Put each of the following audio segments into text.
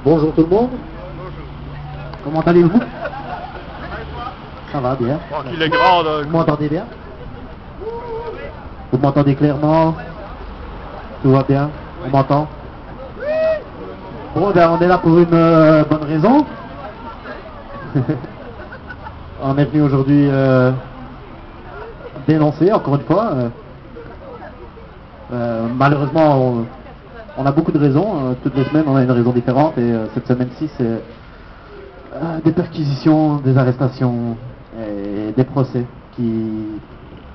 Bonjour tout le monde. Comment allez-vous? Ça va bien. Il est grand. Vous m'entendez bien? Vous m'entendez clairement? Tout va bien? On m'entend? Bon, ben on est là pour une bonne raison. On est venu aujourd'hui dénoncer, encore une fois. Malheureusement, on a beaucoup de raisons. Toutes les semaines, on a une raison différente. Et cette semaine-ci, c'est des perquisitions, des arrestations et des procès qui,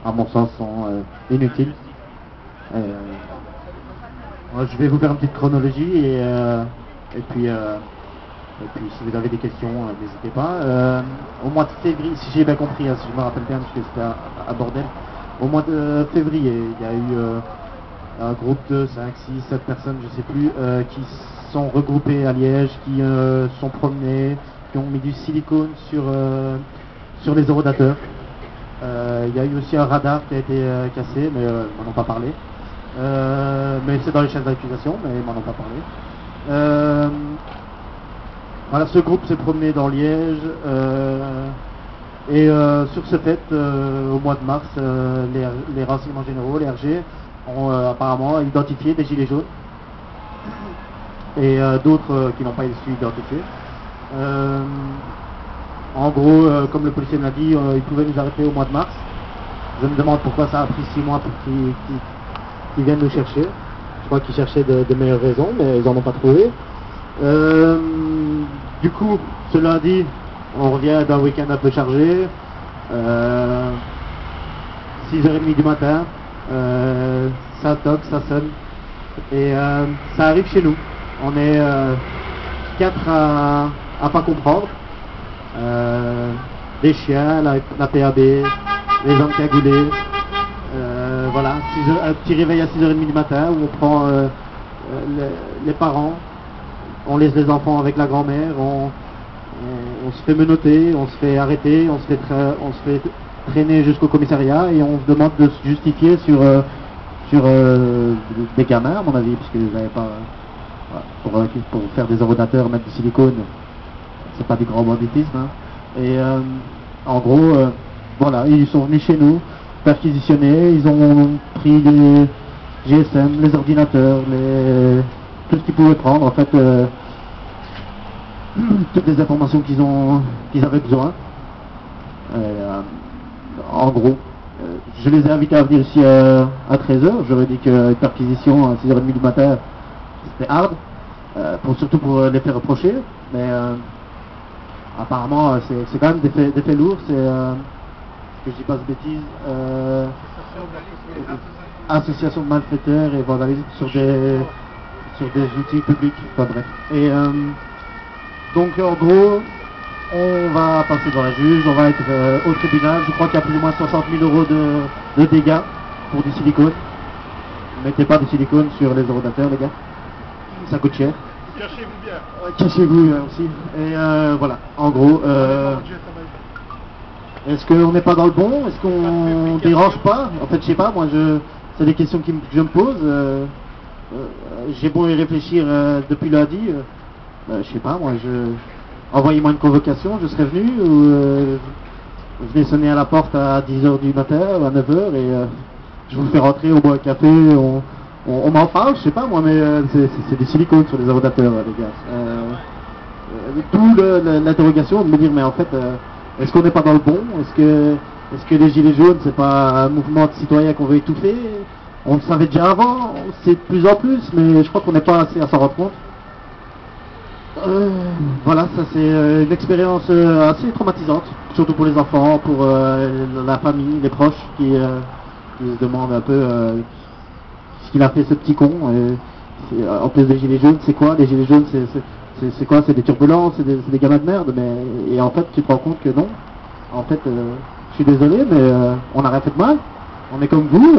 à mon sens, sont inutiles. Je vais vous faire une petite chronologie et puis si vous avez des questions, n'hésitez pas. Au mois de février, si j'ai bien compris, si je me rappelle bien, parce que c'était à Bordel, au mois de février, il y a eu un groupe de 5, 6, 7 personnes, je ne sais plus, qui sont regroupées à Liège, qui sont promenés, qui ont mis du silicone sur les orodateurs. Il y a eu aussi un radar qui a été cassé, mais ils m'en ont pas parlé. Mais c'est dans les chaînes d'accusation, mais ils m'en ont pas parlé. Voilà, ce groupe s'est promené dans Liège et sur ce fait, au mois de mars, les renseignements généraux, les RG, ont apparemment identifié des gilets jaunes et d'autres qui n'ont pas été identifiés. En gros, comme le policier me l'a dit, ils pouvaient nous arrêter au mois de mars. Je me demande pourquoi ça a pris 6 mois pour qu'ils viennent nous chercher. Je crois qu'ils cherchaient de meilleures raisons, mais ils n'en ont pas trouvé. Du coup, ce lundi, on revient d'un week-end un peu chargé. 6h30 du matin, ça toque, ça sonne. Et ça arrive chez nous. On est 4 à pas comprendre. Des chiens, la PAB, les hommes cagoulés. Voilà, un petit réveil à 6h30 du matin où on prend les parents, on laisse les enfants avec la grand-mère, on se fait menotter, on se fait arrêter, on se fait traîner jusqu'au commissariat et on se demande de se justifier sur des gamins, à mon avis, parce que vous n'avez pas pour faire des orodateurs, mettre du silicone, c'est pas du grand banditisme. Hein. Et en gros, voilà, ils sont venus chez nous, perquisitionnés, ils ont pris les GSM, les ordinateurs, tout ce qu'ils pouvaient prendre, en fait, toutes les informations qu'ils avaient besoin. En gros, je les ai invités à venir ici à 13h. J'aurais dit qu'une perquisition à 6h30 du matin, c'était hard, surtout pour les faire reprocher. Mais apparemment, c'est quand même des faits lourds. C'est, que je dis pas de bêtises, association de malfaiteurs et vandalisme sur des outils publics. Enfin bref. Et donc en gros, on va passer devant la juge, on va être au tribunal. Je crois qu'il y a plus ou moins 60 000 € de dégâts pour du silicone. Ne mettez pas du silicone sur les orodateurs, les gars. Ça coûte cher. Cachez-vous bien. Cachez-vous aussi. Et voilà, en gros, est-ce qu'on n'est pas dans le bon? Est-ce qu'on dérange pas? En fait, je sais pas, moi, c'est des questions que je me pose. J'ai beau y réfléchir depuis lundi. Je sais pas, moi, envoyez-moi une convocation, je serais venu, ou venez sonner à la porte à 10h du matin, ou à 9h, et je vous fais rentrer, on boit un café, on m'en parle, je sais pas moi, mais c'est des silicones sur les orodateurs, les gars. D'où l'interrogation de me dire, mais en fait, est-ce qu'on n'est pas dans le bon? Est-ce que les Gilets jaunes, c'est pas un mouvement de citoyens qu'on veut étouffer? On le savait déjà avant, on sait de plus en plus, mais je crois qu'on n'est pas assez à s'en rendre compte. Voilà, ça c'est une expérience assez traumatisante, surtout pour les enfants, pour la famille, les proches qui se demandent un peu ce qu'il a fait ce petit con. En plus des gilets jaunes, c'est quoi? Les gilets jaunes, c'est quoi? C'est des turbulences, c'est des gamins de merde, et en fait tu te rends compte que non. En fait, je suis désolé, mais on n'a rien fait de mal. On est comme vous,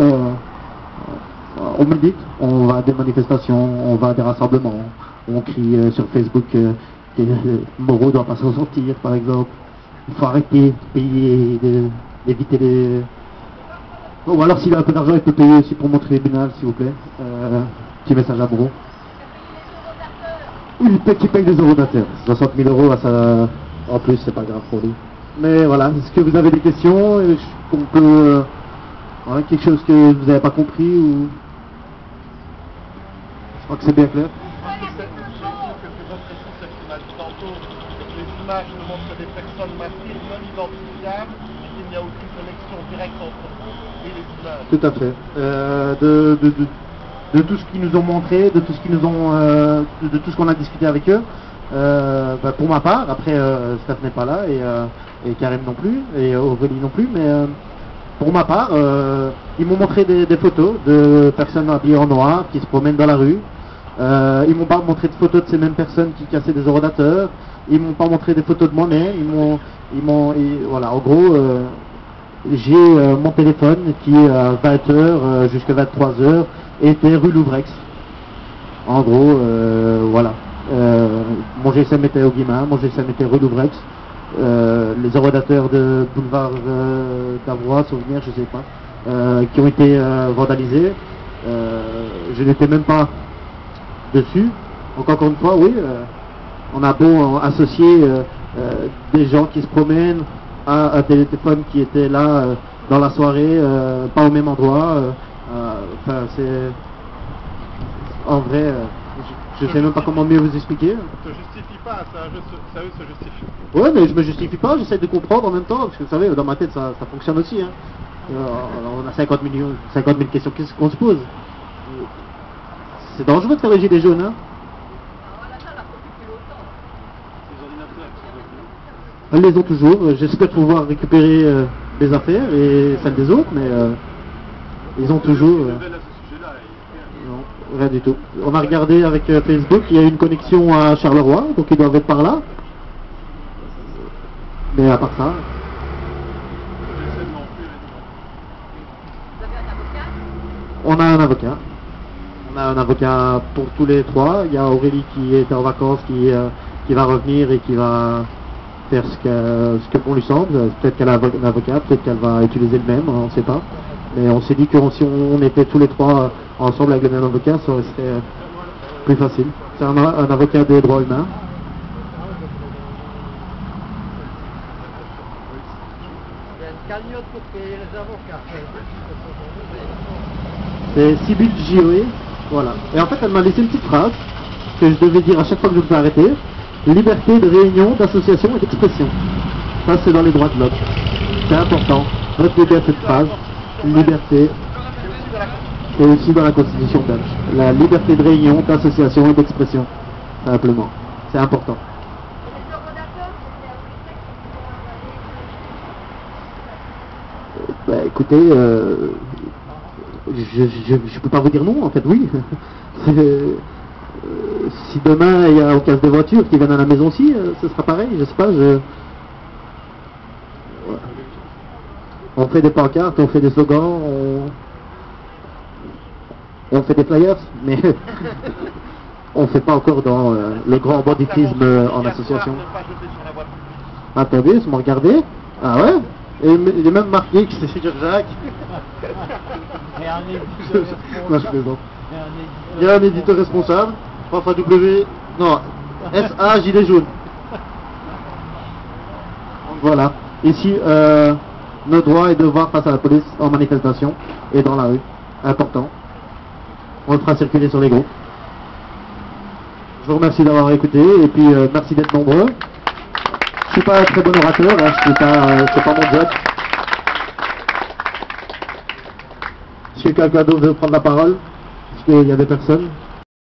on me le dit, on va à des manifestations, on va à des rassemblements. On crie sur Facebook que Moreau doit pas s'en sortir, par exemple. Il faut arrêter de payer, d'éviter les... Ou alors s'il a un peu d'argent, il peut payer aussi pour mon tribunal, s'il vous plaît. Petit message à Moreau. Qui paye des eurodateurs. 60 000 euros, en plus, c'est pas grave pour lui. Mais voilà, est-ce que vous avez des questions? Qu'on peut, voilà, quelque chose que vous n'avez pas compris ou... Je crois que c'est bien clair. Quelques impressions, c'est ce qu'on a dit tantôt. Les images ne montrent des personnes masquées non identifiables et qu'il n'y a aucune connexion directe entre eux et les images. Tout à fait. De tout ce qu'ils nous ont montré, de tout ce qu'ils nous ont, de tout ce qu'on a discuté avec eux. Pour ma part, après Steph n'est pas là et Karim non plus et Aurélie non plus, mais pour ma part, ils m'ont montré des photos de personnes habillées en noir qui se promènent dans la rue. Ils m'ont pas montré de photos de ces mêmes personnes qui cassaient des eurodateurs. Ils m'ont pas montré des photos de monnaie. Voilà, en gros, j'ai mon téléphone qui à 20h jusqu'à 23h était rue Louvrex. En gros, voilà. Mon GSM était au Guillemin, mon GSM était rue Louvrex. Les eurodateurs de boulevard d'Avrois, Souvenir, je sais pas, qui ont été vandalisés. Je n'étais même pas dessus. Donc encore une fois, oui, on a beau associer des gens qui se promènent à un téléphone qui était là dans la soirée, pas au même endroit. Enfin, c'est... En vrai, je sais même pas comment mieux vous expliquer. Ça ne justifie pas, ça eux se justifie. Ouais, mais je me justifie pas, j'essaie de comprendre en même temps, parce que vous savez, dans ma tête, ça fonctionne aussi. Hein. On a 50 000 questions qu'on se pose. C'est dangereux de faire le gilet jaune, hein. Elles les ont toujours. J'espère pouvoir récupérer des affaires et celles des autres, mais ils ont toujours... non, rien du tout. On a regardé avec Facebook, il y a une connexion à Charleroi, donc ils doivent être par là. Mais à part ça... On a un avocat. On a un avocat pour tous les trois. Il y a Aurélie qui est en vacances, qui va revenir et qui va faire ce que bon lui semble. Peut-être qu'elle a un avocat, peut-être qu'elle va utiliser le même, on ne sait pas. Mais on s'est dit que si on était tous les trois ensemble avec le même avocat, ça serait plus facile. C'est un avocat des droits humains. Il y a une cagnotte pour payer les avocats. C'est Sibyl Gioé, voilà. Et en fait, elle m'a laissé une petite phrase que je devais dire à chaque fois que je me fais arrêter. Liberté de réunion, d'association et d'expression. Ça, c'est dans les droits de l'homme. C'est important. Retenez bien cette phrase. Liberté. C'est aussi dans la Constitution belge. La liberté de réunion, d'association et d'expression. Simplement. C'est important. Écoutez, je peux pas vous dire non, en fait, oui. Si demain il y a on casse des voitures qui viennent à la maison aussi, ce sera pareil, je sais pas. On fait des pancartes, on fait des slogans, on fait des flyers, mais on fait pas encore dans le grand banditisme en association. Attendez, vous me regardez. Ah ouais. Et il est même marqué que c'est Jacques. Moi je plaisante. Il y a un éditeur responsable, 3 fois W, non, SA gilet jaune. Donc voilà, ici, nos droits et devoirs face à la police en manifestation et dans la rue, important. On le fera circuler sur les groupes. Je vous remercie d'avoir écouté et puis merci d'être nombreux. Je suis pas un très bon orateur, hein, c'est pas mon job. Si quelqu'un d'autre veut prendre la parole, parce qu'il y a des personnes.